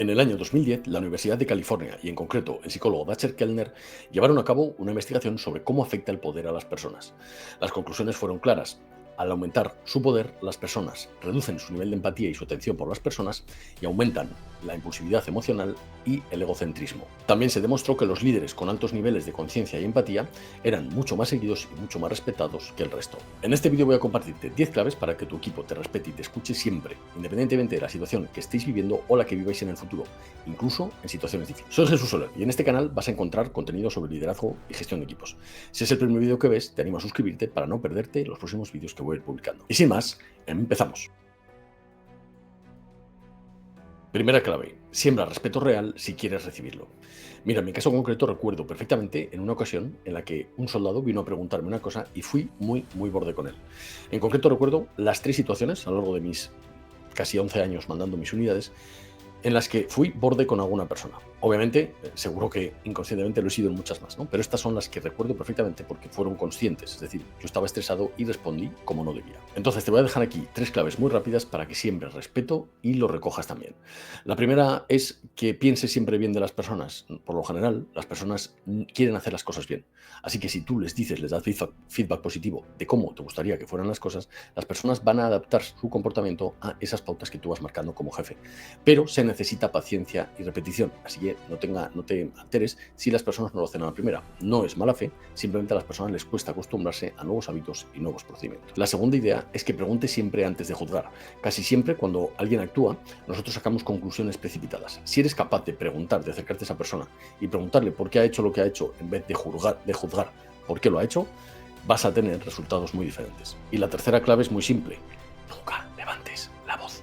En el año 2010, la Universidad de California y en concreto el psicólogo Dacher Kellner llevaron a cabo una investigación sobre cómo afecta el poder a las personas. Las conclusiones fueron claras. Al aumentar su poder, las personas reducen su nivel de empatía y su atención por las personas y aumentan la impulsividad emocional y el egocentrismo. También se demostró que los líderes con altos niveles de conciencia y empatía eran mucho más seguidos y mucho más respetados que el resto. En este vídeo voy a compartirte 10 claves para que tu equipo te respete y te escuche siempre, independientemente de la situación que estéis viviendo o la que viváis en el futuro, incluso en situaciones difíciles. Soy Jesús Soler y en este canal vas a encontrar contenido sobre liderazgo y gestión de equipos. Si es el primer vídeo que ves, te animo a suscribirte para no perderte los próximos vídeos que voy a ir publicando. Y sin más, empezamos. Primera clave, siembra respeto real si quieres recibirlo. Mira, en mi caso concreto recuerdo perfectamente en una ocasión en la que un soldado vino a preguntarme una cosa y fui muy borde con él. En concreto recuerdo las 3 situaciones a lo largo de mis casi 11 años mandando mis unidades en las que fui borde con alguna persona. Obviamente, seguro que inconscientemente lo he sido en muchas más, ¿no? Pero estas son las que recuerdo perfectamente porque fueron conscientes. Es decir, yo estaba estresado y respondí como no debía. Entonces, te voy a dejar aquí 3 claves muy rápidas para que siembres respeto y lo recojas también. La primera es que pienses siempre bien de las personas. Por lo general, las personas quieren hacer las cosas bien. Así que si tú les dices, les das feedback positivo de cómo te gustaría que fueran las cosas, las personas van a adaptar su comportamiento a esas pautas que tú vas marcando como jefe. Pero se necesita paciencia y repetición, así que no te alteres si las personas no lo hacen a la primera. No es mala fe, simplemente a las personas les cuesta acostumbrarse a nuevos hábitos y nuevos procedimientos. La segunda idea es que pregunte siempre antes de juzgar. Casi siempre cuando alguien actúa, nosotros sacamos conclusiones precipitadas. Si eres capaz de preguntar, de acercarte a esa persona y preguntarle por qué ha hecho lo que ha hecho en vez de juzgar por qué lo ha hecho, vas a tener resultados muy diferentes. Y la tercera clave es muy simple. Nunca levantes la voz.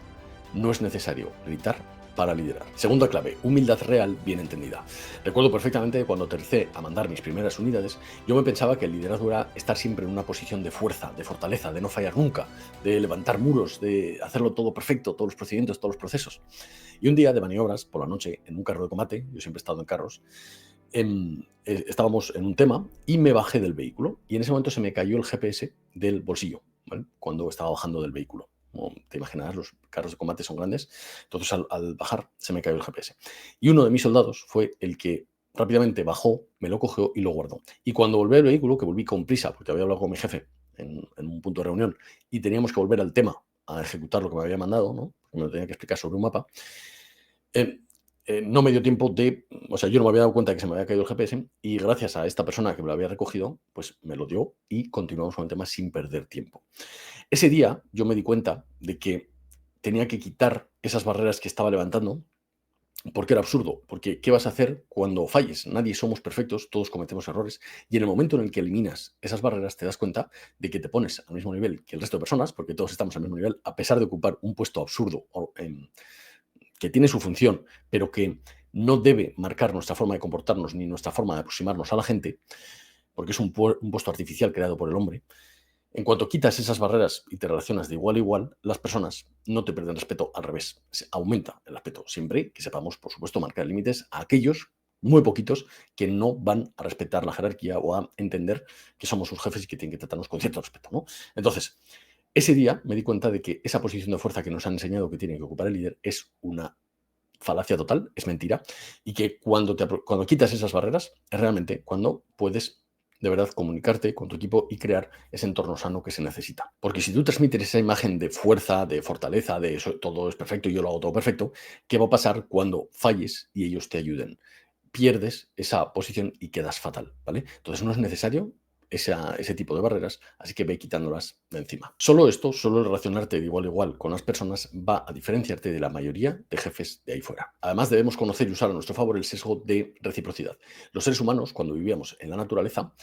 No es necesario gritar para liderar. Segunda clave, humildad real bien entendida. Recuerdo perfectamente cuando aterricé a mandar mis primeras unidades, yo me pensaba que el liderazgo era estar siempre en una posición de fuerza, de fortaleza, de no fallar nunca, de levantar muros, de hacerlo todo perfecto, todos los procedimientos, todos los procesos. Y un día de maniobras, por la noche, en un carro de combate, yo siempre he estado en carros, estábamos en un tema y me bajé del vehículo y en ese momento se me cayó el GPS del bolsillo, ¿vale? Cuando estaba bajando del vehículo. Como te imaginarás, los carros de combate son grandes, entonces al bajar se me cayó el GPS. Y uno de mis soldados fue el que rápidamente bajó, me lo cogió y lo guardó. Y cuando volví al vehículo, que volví con prisa, porque había hablado con mi jefe en un punto de reunión y teníamos que volver al tema a ejecutar lo que me había mandado, ¿no? Porque me lo tenía que explicar sobre un mapa, eh, no me dio tiempo de, o sea, yo no me había dado cuenta de que se me había caído el GPS y gracias a esta persona que me lo había recogido, pues me lo dio y continuamos con el tema sin perder tiempo. Ese día yo me di cuenta de que tenía que quitar esas barreras que estaba levantando porque era absurdo, porque ¿qué vas a hacer cuando falles? Nadie somos perfectos, todos cometemos errores y en el momento en el que eliminas esas barreras te das cuenta de que te pones al mismo nivel que el resto de personas, porque todos estamos al mismo nivel, a pesar de ocupar un puesto absurdo que tiene su función, pero que no debe marcar nuestra forma de comportarnos ni nuestra forma de aproximarnos a la gente, porque es un puesto artificial creado por el hombre. En cuanto quitas esas barreras y te relacionas de igual a igual, las personas no te pierden respeto, al revés, se aumenta el respeto, siempre que sepamos, por supuesto, marcar límites a aquellos, muy poquitos, que no van a respetar la jerarquía o a entender que somos sus jefes y que tienen que tratarnos con cierto respeto, ¿no? Entonces, ese día me di cuenta de que esa posición de fuerza que nos han enseñado que tiene que ocupar el líder es una falacia total, es mentira, y que cuando quitas esas barreras es realmente cuando puedes de verdad comunicarte con tu equipo y crear ese entorno sano que se necesita. Porque si tú transmites esa imagen de fuerza, de fortaleza, de eso, todo es perfecto y yo lo hago todo perfecto, ¿qué va a pasar cuando falles y ellos te ayuden? Pierdes esa posición y quedas fatal, ¿vale? Entonces no es necesario ese tipo de barreras, así que ve quitándolas de encima. Solo esto, solo el relacionarte de igual a igual con las personas va a diferenciarte de la mayoría de jefes de ahí fuera. Además, debemos conocer y usar a nuestro favor el sesgo de reciprocidad. Los seres humanos, cuando vivíamos en la naturaleza,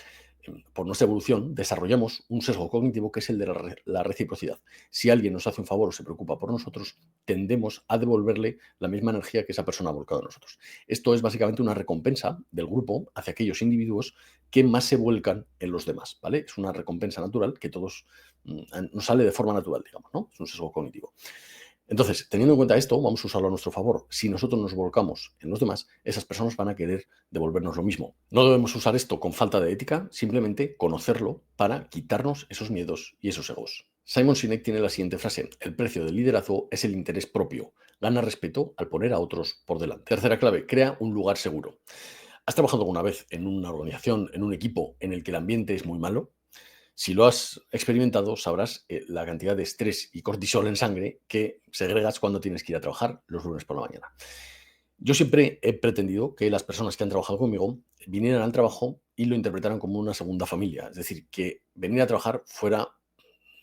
por nuestra evolución, desarrollamos un sesgo cognitivo que es el de la reciprocidad. Si alguien nos hace un favor o se preocupa por nosotros, tendemos a devolverle la misma energía que esa persona ha volcado en nosotros. Esto es básicamente una recompensa del grupo hacia aquellos individuos que más se vuelcan en los demás, ¿vale? Es una recompensa natural que todos nos sale de forma natural, digamos, ¿no? Es un sesgo cognitivo. Entonces, teniendo en cuenta esto, vamos a usarlo a nuestro favor. Si nosotros nos volcamos en los demás, esas personas van a querer devolvernos lo mismo. No debemos usar esto con falta de ética, simplemente conocerlo para quitarnos esos miedos y esos egos. Simon Sinek tiene la siguiente frase: el precio del liderazgo es el interés propio. Gana respeto al poner a otros por delante. Tercera clave, crea un lugar seguro. ¿Has trabajado alguna vez en una organización, en un equipo en el que el ambiente es muy malo? Si lo has experimentado, sabrás la cantidad de estrés y cortisol en sangre que segregas cuando tienes que ir a trabajar los lunes por la mañana. Yo siempre he pretendido que las personas que han trabajado conmigo vinieran al trabajo y lo interpretaran como una segunda familia. Es decir, que venir a trabajar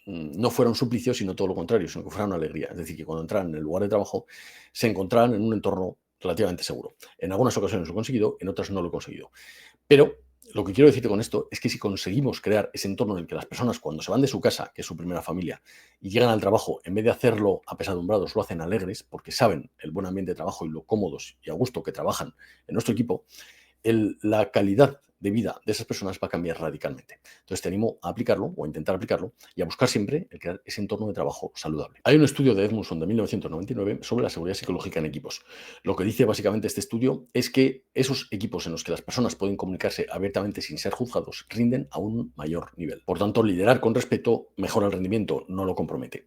no fuera un suplicio, sino todo lo contrario, sino que fuera una alegría. Es decir, que cuando entraran en el lugar de trabajo se encontraran en un entorno relativamente seguro. En algunas ocasiones lo he conseguido, en otras no lo he conseguido. Pero lo que quiero decirte con esto es que si conseguimos crear ese entorno en el que las personas, cuando se van de su casa, que es su primera familia, y llegan al trabajo, en vez de hacerlo apesadumbrados, lo hacen alegres, porque saben el buen ambiente de trabajo y lo cómodos y a gusto que trabajan en nuestro equipo, la calidad de vida de esas personas va a cambiar radicalmente. Entonces te animo a aplicarlo o a intentar aplicarlo y a buscar siempre el crear ese entorno de trabajo saludable. Hay un estudio de Edmundson de 1999 sobre la seguridad psicológica en equipos. Lo que dice básicamente este estudio es que esos equipos en los que las personas pueden comunicarse abiertamente sin ser juzgados rinden a un mayor nivel. Por tanto, liderar con respeto mejora el rendimiento, no lo compromete.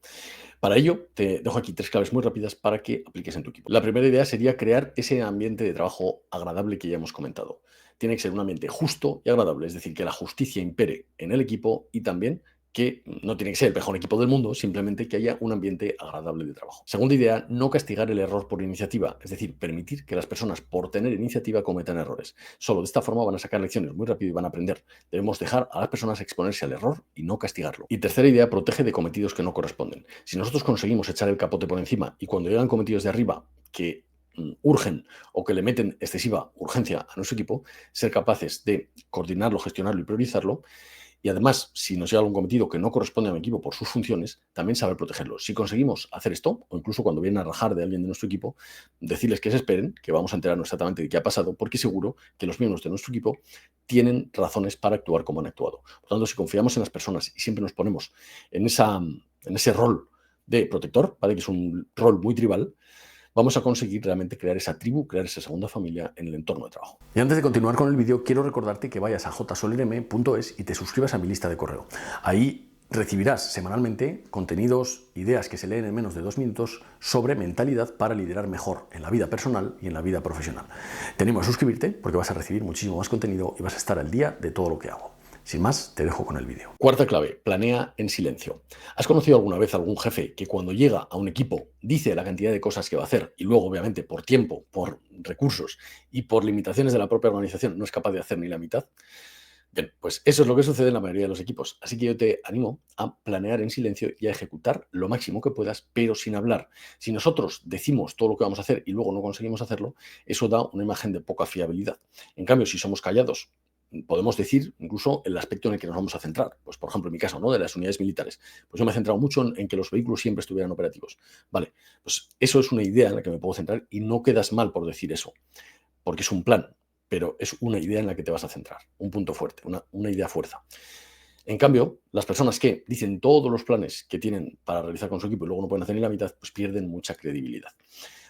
Para ello, te dejo aquí 3 claves muy rápidas para que apliques en tu equipo. La primera idea sería crear ese ambiente de trabajo agradable que ya hemos comentado. Tiene que ser un ambiente justo y agradable, es decir, que la justicia impere en el equipo y también que no tiene que ser el mejor equipo del mundo, simplemente que haya un ambiente agradable de trabajo. Segunda idea, no castigar el error por iniciativa, es decir, permitir que las personas por tener iniciativa cometan errores. Solo de esta forma van a sacar lecciones muy rápido y van a aprender. Debemos dejar a las personas exponerse al error y no castigarlo. Y tercera idea, protege de cometidos que no corresponden. Si nosotros conseguimos echar el capote por encima y cuando llegan cometidos de arriba que urgen o que le meten excesiva urgencia a nuestro equipo, ser capaces de coordinarlo, gestionarlo y priorizarlo. Y además, si nos llega algún cometido que no corresponde a mi equipo por sus funciones, también saber protegerlo. Si conseguimos hacer esto, o incluso cuando vienen a rajar de alguien de nuestro equipo, decirles que se esperen, que vamos a enterarnos exactamente de qué ha pasado, porque seguro que los miembros de nuestro equipo tienen razones para actuar como han actuado. Por tanto, si confiamos en las personas y siempre nos ponemos en ese rol de protector, ¿vale? Que es un rol muy tribal, vamos a conseguir realmente crear esa tribu, crear esa segunda familia en el entorno de trabajo. Y antes de continuar con el vídeo, quiero recordarte que vayas a jsolerm.es y te suscribas a mi lista de correo. Ahí recibirás semanalmente contenidos, ideas que se leen en menos de 2 minutos sobre mentalidad para liderar mejor en la vida personal y en la vida profesional. Te animo a suscribirte porque vas a recibir muchísimo más contenido y vas a estar al día de todo lo que hago. Sin más, te dejo con el vídeo. Cuarta clave, planea en silencio. ¿Has conocido alguna vez a algún jefe que cuando llega a un equipo dice la cantidad de cosas que va a hacer y luego, obviamente, por tiempo, por recursos y por limitaciones de la propia organización no es capaz de hacer ni la mitad? Bien, pues eso es lo que sucede en la mayoría de los equipos. Así que yo te animo a planear en silencio y a ejecutar lo máximo que puedas, pero sin hablar. Si nosotros decimos todo lo que vamos a hacer y luego no conseguimos hacerlo, eso da una imagen de poca fiabilidad. En cambio, si somos callados, podemos decir incluso el aspecto en el que nos vamos a centrar. Pues, por ejemplo, en mi caso, ¿no? De las unidades militares. Pues yo me he centrado mucho en que los vehículos siempre estuvieran operativos. Vale, pues eso es una idea en la que me puedo centrar y no quedas mal por decir eso, porque es un plan, pero es una idea en la que te vas a centrar, un punto fuerte, una idea fuerza. En cambio, las personas que dicen todos los planes que tienen para realizar con su equipo y luego no pueden hacer ni la mitad, pues pierden mucha credibilidad.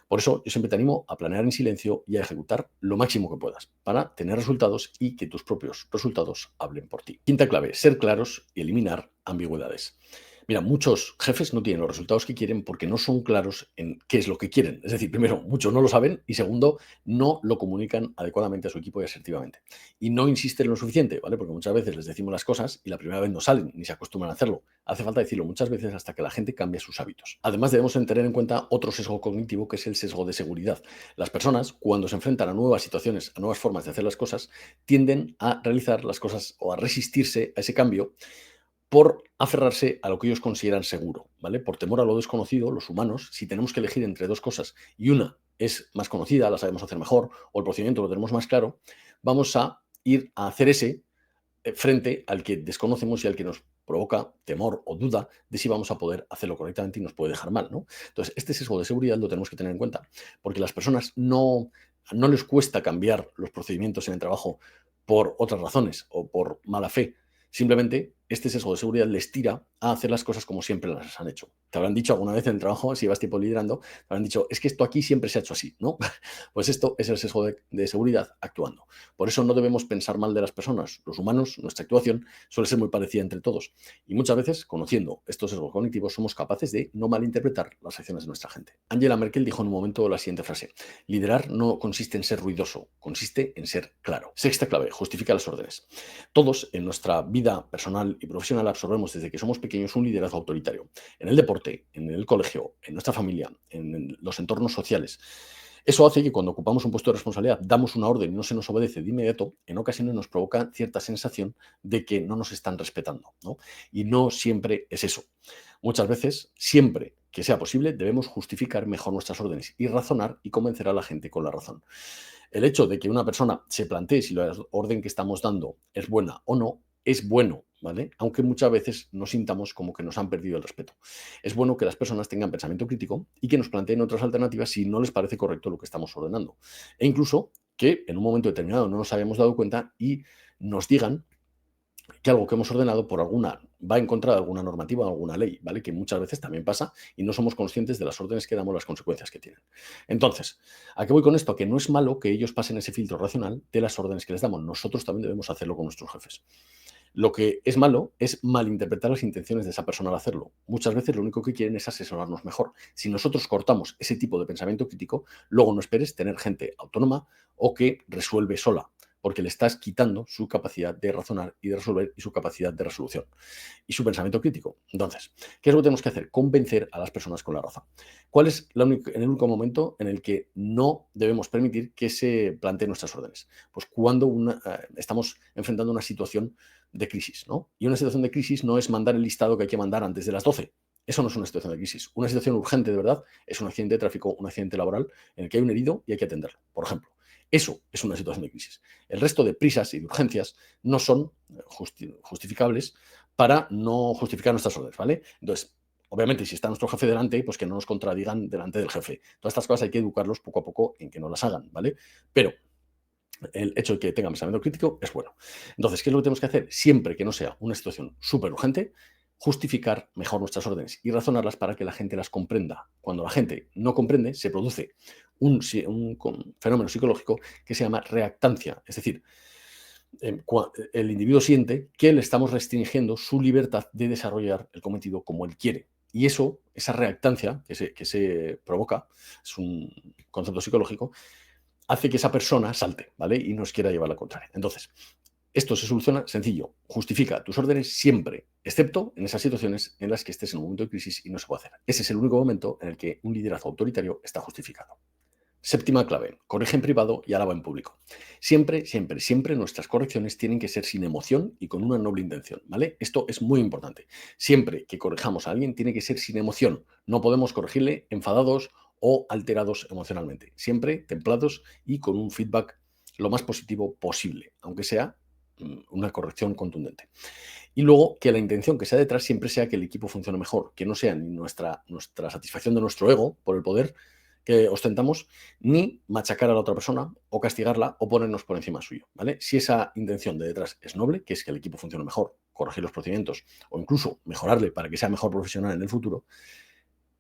Por eso yo siempre te animo a planear en silencio y a ejecutar lo máximo que puedas para tener resultados y que tus propios resultados hablen por ti. Quinta clave, ser claros y eliminar ambigüedades. Mira, muchos jefes no tienen los resultados que quieren porque no son claros en qué es lo que quieren. Es decir, primero, muchos no lo saben y segundo, no lo comunican adecuadamente a su equipo y asertivamente. Y no insisten lo suficiente, ¿vale? Porque muchas veces les decimos las cosas y la primera vez no salen ni se acostumbran a hacerlo. Hace falta decirlo muchas veces hasta que la gente cambie sus hábitos. Además, debemos tener en cuenta otro sesgo cognitivo que es el sesgo de seguridad. Las personas, cuando se enfrentan a nuevas situaciones, a nuevas formas de hacer las cosas, tienden a realizar las cosas o a resistirse a ese cambio por aferrarse a lo que ellos consideran seguro, ¿vale? Por temor a lo desconocido, los humanos, si tenemos que elegir entre dos cosas y una es más conocida, la sabemos hacer mejor, o el procedimiento lo tenemos más claro, vamos a ir a hacer ese frente al que desconocemos y al que nos provoca temor o duda de si vamos a poder hacerlo correctamente y nos puede dejar mal, ¿no? Entonces, este sesgo de seguridad lo tenemos que tener en cuenta, porque las personas no les cuesta cambiar los procedimientos en el trabajo por otras razones o por mala fe. Simplemente este sesgo de seguridad les tira a hacer las cosas como siempre las han hecho. Te habrán dicho alguna vez en el trabajo, si llevas tiempo liderando, te habrán dicho, es que esto aquí siempre se ha hecho así, ¿no? Pues esto es el sesgo de seguridad actuando. Por eso no debemos pensar mal de las personas. Los humanos, nuestra actuación suele ser muy parecida entre todos. Y muchas veces, conociendo estos sesgos cognitivos, somos capaces de no malinterpretar las acciones de nuestra gente. Angela Merkel dijo en un momento la siguiente frase: liderar no consiste en ser ruidoso, consiste en ser claro. Sexta clave: justifica las órdenes. Todos en nuestra vida personal y profesional absorbemos desde que somos pequeños un liderazgo autoritario. En el deporte, en el colegio, en nuestra familia, en los entornos sociales. Eso hace que cuando ocupamos un puesto de responsabilidad, damos una orden y no se nos obedece de inmediato, en ocasiones nos provoca cierta sensación de que no nos están respetando, ¿no? Y no siempre es eso. Muchas veces, siempre que sea posible, debemos justificar mejor nuestras órdenes y razonar y convencer a la gente con la razón. El hecho de que una persona se plantee si la orden que estamos dando es buena o no, es bueno, ¿vale? Aunque muchas veces nos sintamos como que nos han perdido el respeto. Es bueno que las personas tengan pensamiento crítico y que nos planteen otras alternativas si no les parece correcto lo que estamos ordenando. E incluso que en un momento determinado no nos habíamos dado cuenta y nos digan que algo que hemos ordenado por alguna va en contra de alguna normativa o alguna ley, ¿vale? Que muchas veces también pasa y no somos conscientes de las órdenes que damos, las consecuencias que tienen. Entonces, ¿a qué voy con esto? Que no es malo que ellos pasen ese filtro racional de las órdenes que les damos. Nosotros también debemos hacerlo con nuestros jefes. Lo que es malo es malinterpretar las intenciones de esa persona al hacerlo. Muchas veces lo único que quieren es asesorarnos mejor. Si nosotros cortamos ese tipo de pensamiento crítico, luego no esperes tener gente autónoma o que resuelve sola, porque le estás quitando su capacidad de razonar y de resolver y su capacidad de resolución y su pensamiento crítico. Entonces, ¿qué es lo que tenemos que hacer? Convencer a las personas con la razón. ¿Cuál es en el único momento en el que no debemos permitir que se planteen nuestras órdenes? Pues cuando estamos enfrentando una situación de crisis, ¿no? Y una situación de crisis no es mandar el listado que hay que mandar antes de las 12. Eso no es una situación de crisis. Una situación urgente, de verdad, es un accidente de tráfico, un accidente laboral en el que hay un herido y hay que atenderlo, por ejemplo. Eso es una situación de crisis. El resto de prisas y de urgencias no son justificables para no justificar nuestras órdenes, ¿vale? Entonces, obviamente, si está nuestro jefe delante, pues que no nos contradigan delante del jefe. Todas estas cosas hay que educarlos poco a poco en que no las hagan, ¿vale? Pero el hecho de que tengan pensamiento crítico es bueno. Entonces, ¿qué es lo que tenemos que hacer? Siempre que no sea una situación súper urgente, justificar mejor nuestras órdenes y razonarlas para que la gente las comprenda. Cuando la gente no comprende, se produce un fenómeno psicológico que se llama reactancia. Es decir, el individuo siente que le estamos restringiendo su libertad de desarrollar el cometido como él quiere. Y eso, esa reactancia que se provoca, es un concepto psicológico, hace que esa persona salte, ¿vale? Y nos quiera llevar la contraria. Entonces, esto se soluciona sencillo. Justifica tus órdenes siempre, excepto en esas situaciones en las que estés en un momento de crisis y no se puede hacer. Ese es el único momento en el que un liderazgo autoritario está justificado. Séptima clave: corrige en privado y alaba en público. Siempre, siempre, siempre nuestras correcciones tienen que ser sin emoción y con una noble intención, ¿vale? Esto es muy importante. Siempre que corrijamos a alguien tiene que ser sin emoción. No podemos corregirle enfadados o alterados emocionalmente. Siempre templados y con un feedback lo más positivo posible, aunque sea una corrección contundente. Y luego que la intención que sea detrás siempre sea que el equipo funcione mejor, que no sea ni nuestra satisfacción de nuestro ego por el poder que ostentamos, ni machacar a la otra persona o castigarla o ponernos por encima suyo, ¿vale? Si esa intención de detrás es noble, que es que el equipo funcione mejor, corregir los procedimientos o incluso mejorarle para que sea mejor profesional en el futuro,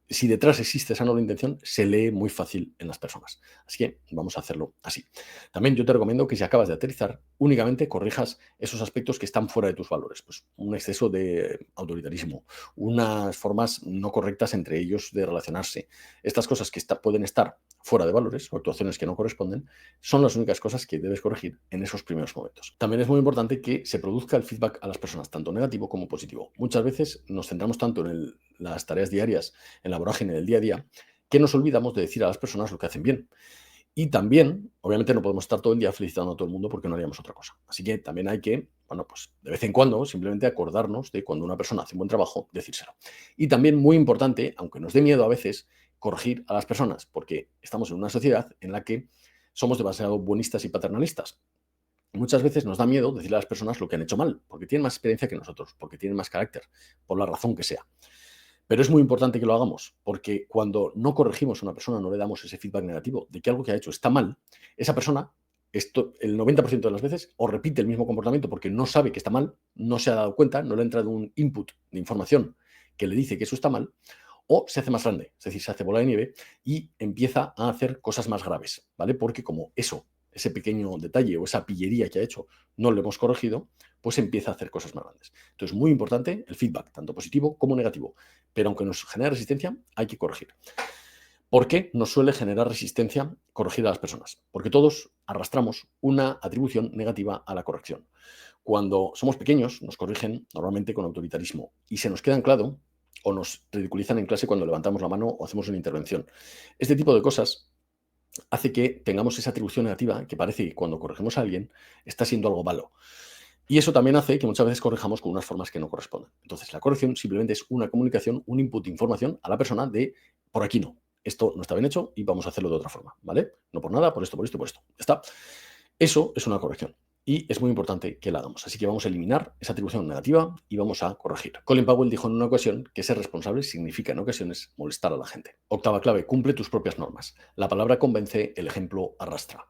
si detrás existe esa noble intención, se lee muy fácil en las personas. Así que vamos a hacerlo así. También yo te recomiendo que si acabas de aterrizar, únicamente corrijas esos aspectos que están fuera de tus valores. Pues un exceso de autoritarismo, unas formas no correctas entre ellos de relacionarse. Estas cosas que pueden estar fuera de valores o actuaciones que no corresponden, son las únicas cosas que debes corregir en esos primeros momentos. También es muy importante que se produzca el feedback a las personas, tanto negativo como positivo. Muchas veces nos centramos tanto en las tareas diarias, en la vorágine del día a día, que nos olvidamos de decir a las personas lo que hacen bien. Y también, obviamente, no podemos estar todo el día felicitando a todo el mundo porque no haríamos otra cosa. Así que también hay que, bueno, pues de vez en cuando simplemente acordarnos de cuando una persona hace un buen trabajo, decírselo. Y también muy importante, aunque nos dé miedo a veces, corregir a las personas, porque estamos en una sociedad en la que somos demasiado buenistas y paternalistas. Muchas veces nos da miedo decirle a las personas lo que han hecho mal, porque tienen más experiencia que nosotros, porque tienen más carácter, por la razón que sea. Pero es muy importante que lo hagamos, porque cuando no corregimos a una persona, no le damos ese feedback negativo de que algo que ha hecho está mal, esa persona esto, el 90% de las veces o repite el mismo comportamiento porque no sabe que está mal, no se ha dado cuenta, no le ha entrado un input de información que le dice que eso está mal, o se hace más grande, es decir, se hace bola de nieve y empieza a hacer cosas más graves, ¿vale? Porque como eso, ese pequeño detalle o esa pillería que ha hecho, no lo hemos corregido, pues empieza a hacer cosas más grandes. Entonces, muy importante el feedback, tanto positivo como negativo. Pero aunque nos genere resistencia, hay que corregir. ¿Por qué nos suele generar resistencia corregir a las personas? Porque todos arrastramos una atribución negativa a la corrección. Cuando somos pequeños, nos corrigen normalmente con autoritarismo y se nos queda anclado o nos ridiculizan en clase cuando levantamos la mano o hacemos una intervención. Este tipo de cosas hace que tengamos esa atribución negativa que parece que cuando corregimos a alguien está siendo algo malo. Y eso también hace que muchas veces corrijamos con unas formas que no corresponden. Entonces, la corrección simplemente es una comunicación, un input de información a la persona de por aquí no. Esto no está bien hecho y vamos a hacerlo de otra forma, ¿vale? No por nada, por esto, por esto, por esto. Ya está. Eso es una corrección y es muy importante que la hagamos. Así que vamos a eliminar esa atribución negativa y vamos a corregir. Colin Powell dijo en una ocasión que ser responsable significa en ocasiones molestar a la gente. Octava clave, cumple tus propias normas. La palabra convence, el ejemplo arrastra.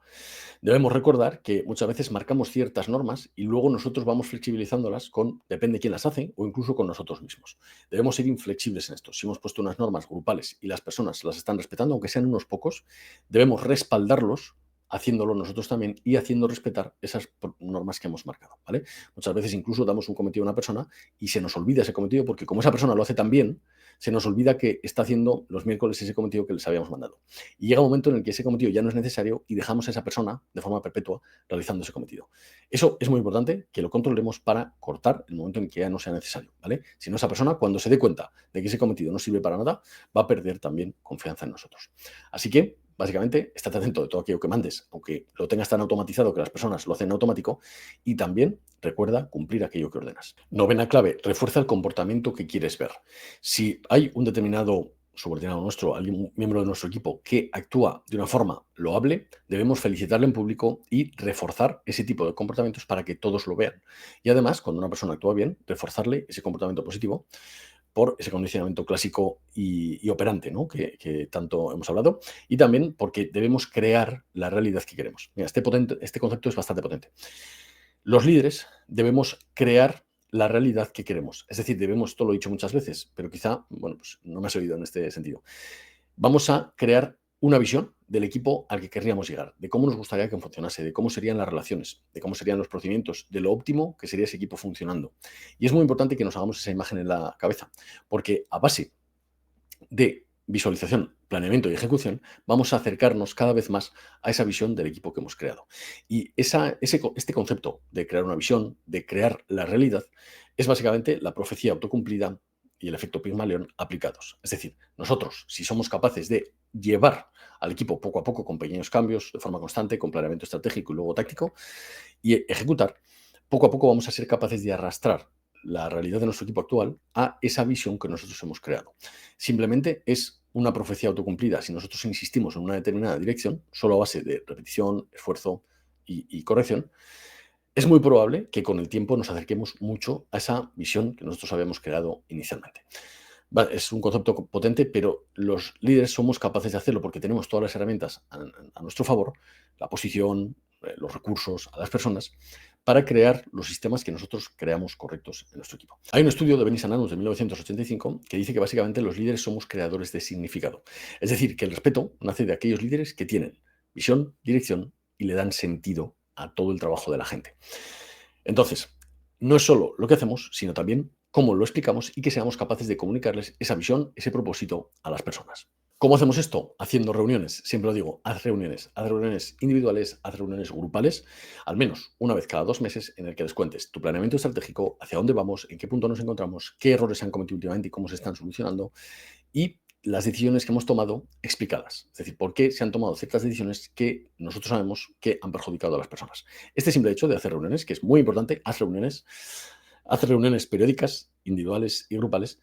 Debemos recordar que muchas veces marcamos ciertas normas y luego nosotros vamos flexibilizándolas con, depende quién las hace o incluso con nosotros mismos. Debemos ser inflexibles en esto. Si hemos puesto unas normas grupales y las personas las están respetando, aunque sean unos pocos, debemos respaldarlos haciéndolo nosotros también y haciendo respetar esas normas que hemos marcado, ¿vale? Muchas veces incluso damos un cometido a una persona y se nos olvida ese cometido porque como esa persona lo hace tan bien, se nos olvida que está haciendo los miércoles ese cometido que les habíamos mandado. Y llega un momento en el que ese cometido ya no es necesario y dejamos a esa persona de forma perpetua realizando ese cometido. Eso es muy importante que lo controlemos para cortar el momento en que ya no sea necesario, ¿vale? Si no, esa persona, cuando se dé cuenta de que ese cometido no sirve para nada, va a perder también confianza en nosotros. Así que, básicamente, estate atento de todo aquello que mandes, aunque lo tengas tan automatizado que las personas lo hacen en automático, y también recuerda cumplir aquello que ordenas. Novena clave, refuerza el comportamiento que quieres ver. Si hay un determinado subordinado nuestro, algún miembro de nuestro equipo que actúa de una forma loable, debemos felicitarle en público y reforzar ese tipo de comportamientos para que todos lo vean. Y además, cuando una persona actúa bien, reforzarle ese comportamiento positivo por ese condicionamiento clásico y operante, ¿no? que tanto hemos hablado, y también porque debemos crear la realidad que queremos. Mira, este concepto es bastante potente. Los líderes debemos crear la realidad que queremos. Es decir, debemos, esto lo he dicho muchas veces, pero quizá, bueno, pues no me has oído en este sentido. Vamos a crear una visión del equipo al que querríamos llegar, de cómo nos gustaría que funcionase, de cómo serían las relaciones, de cómo serían los procedimientos, de lo óptimo que sería ese equipo funcionando. Y es muy importante que nos hagamos esa imagen en la cabeza, porque a base de visualización, planeamiento y ejecución, vamos a acercarnos cada vez más a esa visión del equipo que hemos creado. Y este concepto de crear una visión, de crear la realidad, es básicamente la profecía autocumplida y el efecto Pigmalión aplicados. Es decir, nosotros, si somos capaces de llevar al equipo poco a poco con pequeños cambios, de forma constante, con planeamiento estratégico y luego táctico, y ejecutar, poco a poco vamos a ser capaces de arrastrar la realidad de nuestro equipo actual a esa visión que nosotros hemos creado. Simplemente es una profecía autocumplida. Si nosotros insistimos en una determinada dirección, solo a base de repetición, esfuerzo y corrección, es muy probable que con el tiempo nos acerquemos mucho a esa visión que nosotros habíamos creado inicialmente. Es un concepto potente, pero los líderes somos capaces de hacerlo porque tenemos todas las herramientas a nuestro favor, la posición, los recursos, a las personas, para crear los sistemas que nosotros creamos correctos en nuestro equipo. Hay un estudio de Benis Ananus de 1985 que dice que básicamente los líderes somos creadores de significado. Es decir, que el respeto nace de aquellos líderes que tienen visión, dirección y le dan sentido a todo el trabajo de la gente. Entonces, no es solo lo que hacemos, sino también cómo lo explicamos y que seamos capaces de comunicarles esa visión, ese propósito a las personas. ¿Cómo hacemos esto? Haciendo reuniones. Siempre lo digo, haz reuniones individuales, haz reuniones grupales, al menos una vez cada 2 meses en el que les cuentes tu planeamiento estratégico, hacia dónde vamos, en qué punto nos encontramos, qué errores se han cometido últimamente y cómo se están solucionando y las decisiones que hemos tomado explicadas. Es decir, por qué se han tomado ciertas decisiones que nosotros sabemos que han perjudicado a las personas. Este simple hecho de hacer reuniones, que es muy importante, haz reuniones periódicas, individuales y grupales,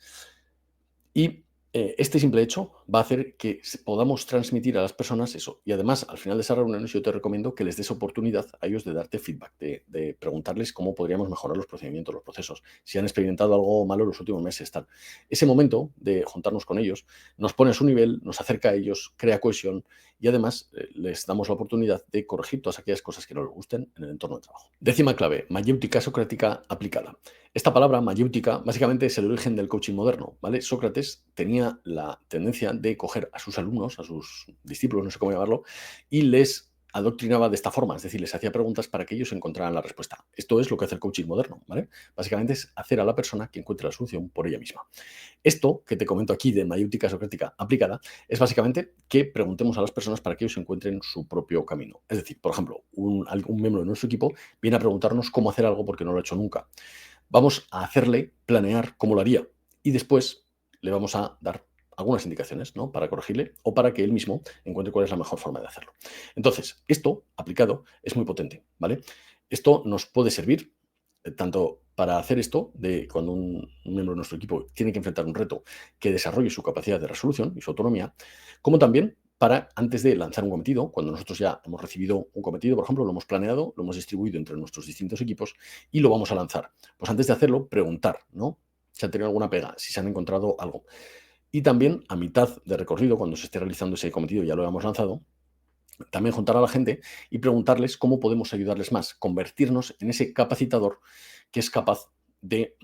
y este simple hecho va a hacer que podamos transmitir a las personas eso. Y además, al final de esas reuniones, yo te recomiendo que les des oportunidad a ellos de darte feedback, de preguntarles cómo podríamos mejorar los procedimientos, los procesos, si han experimentado algo malo en los últimos meses, tal. Ese momento de juntarnos con ellos nos pone a su nivel, nos acerca a ellos, crea cohesión y además les damos la oportunidad de corregir todas aquellas cosas que no les gusten en el entorno de trabajo. Décima clave, mayéutica socrática aplicada. Esta palabra, mayéutica, básicamente es el origen del coaching moderno, ¿vale? Sócrates tenía la tendencia de coger a sus alumnos, a sus discípulos, no sé cómo llamarlo, y les adoctrinaba de esta forma, es decir, les hacía preguntas para que ellos encontraran la respuesta. Esto es lo que hace el coaching moderno, ¿vale? Básicamente es hacer a la persona que encuentre la solución por ella misma. Esto que te comento aquí de mayéutica socrática aplicada es básicamente que preguntemos a las personas para que ellos encuentren su propio camino. Es decir, por ejemplo, algún miembro de nuestro equipo viene a preguntarnos cómo hacer algo porque no lo ha hecho nunca. Vamos a hacerle planear cómo lo haría y después le vamos a dar algunas indicaciones, ¿no? Para corregirle o para que él mismo encuentre cuál es la mejor forma de hacerlo. Entonces, esto aplicado es muy potente, ¿vale? Esto nos puede servir tanto para hacer esto, de cuando un miembro de nuestro equipo tiene que enfrentar un reto que desarrolle su capacidad de resolución y su autonomía, como también para, antes de lanzar un cometido, cuando nosotros ya hemos recibido un cometido, por ejemplo, lo hemos planeado, lo hemos distribuido entre nuestros distintos equipos y lo vamos a lanzar. Pues antes de hacerlo, preguntar, ¿no? Si han tenido alguna pega, si se han encontrado algo. Y también a mitad de recorrido, cuando se esté realizando ese cometido, ya lo hemos lanzado, también juntar a la gente y preguntarles cómo podemos ayudarles más, convertirnos en ese capacitador que es capaz de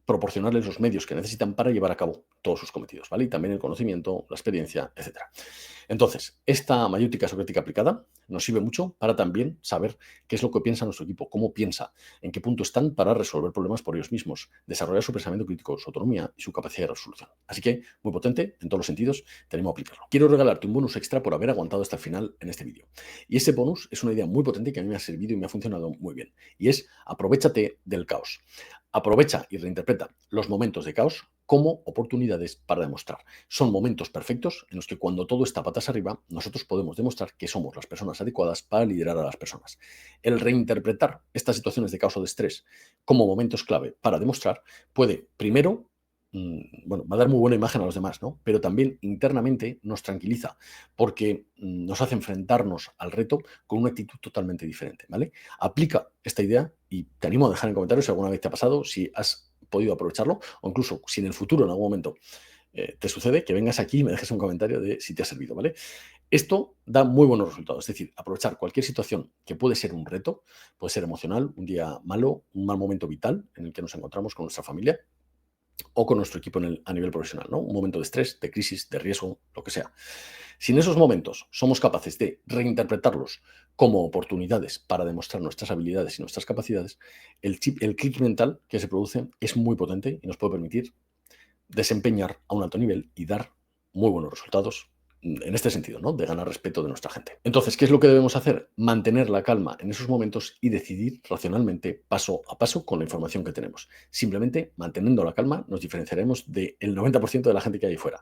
proporcionarles los medios que necesitan para llevar a cabo todos sus cometidos, ¿vale? Y también el conocimiento, la experiencia, etcétera. Entonces, esta mayéutica socrática aplicada nos sirve mucho para también saber qué es lo que piensa nuestro equipo, cómo piensa, en qué punto están para resolver problemas por ellos mismos, desarrollar su pensamiento crítico, su autonomía y su capacidad de resolución. Así que, muy potente en todos los sentidos, tenemos a aplicarlo. Quiero regalarte un bonus extra por haber aguantado hasta el final en este vídeo. Y ese bonus es una idea muy potente que a mí me ha servido y me ha funcionado muy bien. Y es, aprovéchate del caos. Aprovecha y reinterpreta los momentos de caos como oportunidades para demostrar. Son momentos perfectos en los que cuando todo está patas arriba, nosotros podemos demostrar que somos las personas adecuadas para liderar a las personas. El reinterpretar estas situaciones de caos o de estrés como momentos clave para demostrar puede, primero, bueno, va a dar muy buena imagen a los demás, ¿no? Pero también internamente nos tranquiliza porque nos hace enfrentarnos al reto con una actitud totalmente diferente, ¿vale? Aplica esta idea y te animo a dejar en comentarios si alguna vez te ha pasado, si has podido aprovecharlo o incluso si en el futuro en algún momento te sucede, que vengas aquí y me dejes un comentario de si te ha servido, ¿vale? Esto da muy buenos resultados, es decir, aprovechar cualquier situación que puede ser un reto, puede ser emocional, un día malo, un mal momento vital en el que nos encontramos con nuestra familia o con nuestro equipo a nivel profesional, ¿no? Un momento de estrés, de crisis, de riesgo, lo que sea. Si en esos momentos somos capaces de reinterpretarlos como oportunidades para demostrar nuestras habilidades y nuestras capacidades, el clic mental que se produce es muy potente y nos puede permitir desempeñar a un alto nivel y dar muy buenos resultados en este sentido, ¿no? De ganar respeto de nuestra gente. Entonces, ¿qué es lo que debemos hacer? Mantener la calma en esos momentos y decidir racionalmente, paso a paso, con la información que tenemos. Simplemente manteniendo la calma nos diferenciaremos del 90% de la gente que hay ahí fuera.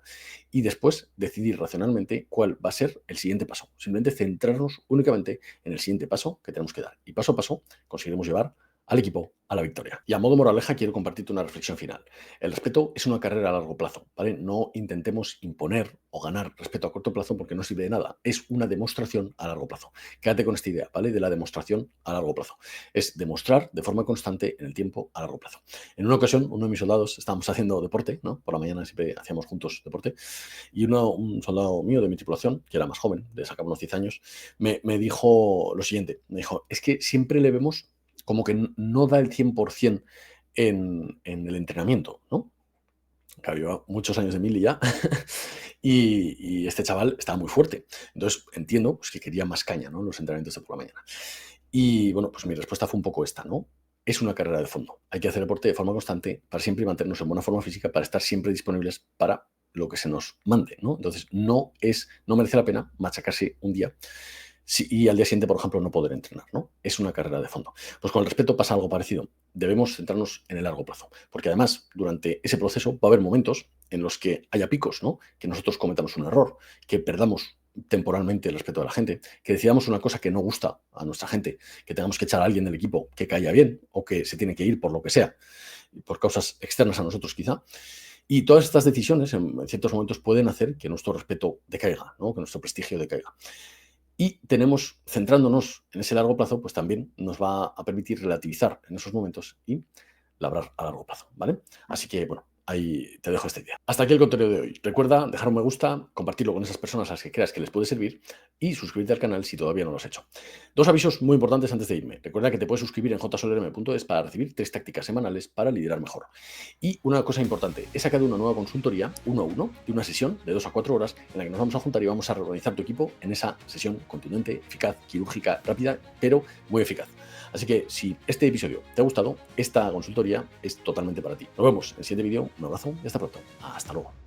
Y después decidir racionalmente cuál va a ser el siguiente paso. Simplemente centrarnos únicamente en el siguiente paso que tenemos que dar. Y paso a paso conseguiremos llevar al equipo a la victoria. Y a modo moraleja quiero compartirte una reflexión final. El respeto es una carrera a largo plazo, ¿vale? No intentemos imponer o ganar respeto a corto plazo porque no sirve de nada. Es una demostración a largo plazo. Quédate con esta idea, ¿vale? De la demostración a largo plazo. Es demostrar de forma constante en el tiempo a largo plazo. En una ocasión, uno de mis soldados, estábamos haciendo deporte, ¿no? Por la mañana siempre hacíamos juntos deporte, y un soldado mío de mi tripulación, que era más joven, le sacaba unos 10 años, me dijo lo siguiente. Me dijo, es que siempre le vemos como que no da el 100% en el entrenamiento, ¿no? Claro, lleva muchos años de mili ya y este chaval estaba muy fuerte. Entonces entiendo pues, que quería más caña, ¿no? En los entrenamientos de por la mañana. Y bueno, pues mi respuesta fue un poco esta, ¿no? Es una carrera de fondo. Hay que hacer deporte de forma constante para siempre mantenernos en buena forma física, para estar siempre disponibles para lo que se nos mande, ¿no? Entonces no merece la pena machacarse un día y al día siguiente, por ejemplo, no poder entrenar, ¿no? Es una carrera de fondo. Pues con el respeto pasa algo parecido. Debemos centrarnos en el largo plazo, porque además durante ese proceso va a haber momentos en los que haya picos, ¿no? Que nosotros cometamos un error, que perdamos temporalmente el respeto de la gente, que decidamos una cosa que no gusta a nuestra gente, que tengamos que echar a alguien del equipo que caiga bien o que se tiene que ir por lo que sea, por causas externas a nosotros quizá. Y todas estas decisiones en ciertos momentos pueden hacer que nuestro respeto decaiga, ¿no? Que nuestro prestigio decaiga. Y centrándonos en ese largo plazo, pues también nos va a permitir relativizar en esos momentos y labrar a largo plazo, ¿vale? Así que, bueno, ahí te dejo esta idea. Hasta aquí el contenido de hoy. Recuerda dejar un me gusta, compartirlo con esas personas a las que creas que les puede servir y suscribirte al canal si todavía no lo has hecho. Dos avisos muy importantes antes de irme. Recuerda que te puedes suscribir en jsolerm.es para recibir 3 tácticas semanales para liderar mejor. Y una cosa importante, he sacado una nueva consultoría 1 a 1 de una sesión de 2 a 4 horas en la que nos vamos a juntar y vamos a reorganizar tu equipo en esa sesión contundente, eficaz, quirúrgica, rápida, pero muy eficaz. Así que si este episodio te ha gustado, esta consultoría es totalmente para ti. Nos vemos en el siguiente vídeo. Un abrazo y hasta pronto. Hasta luego.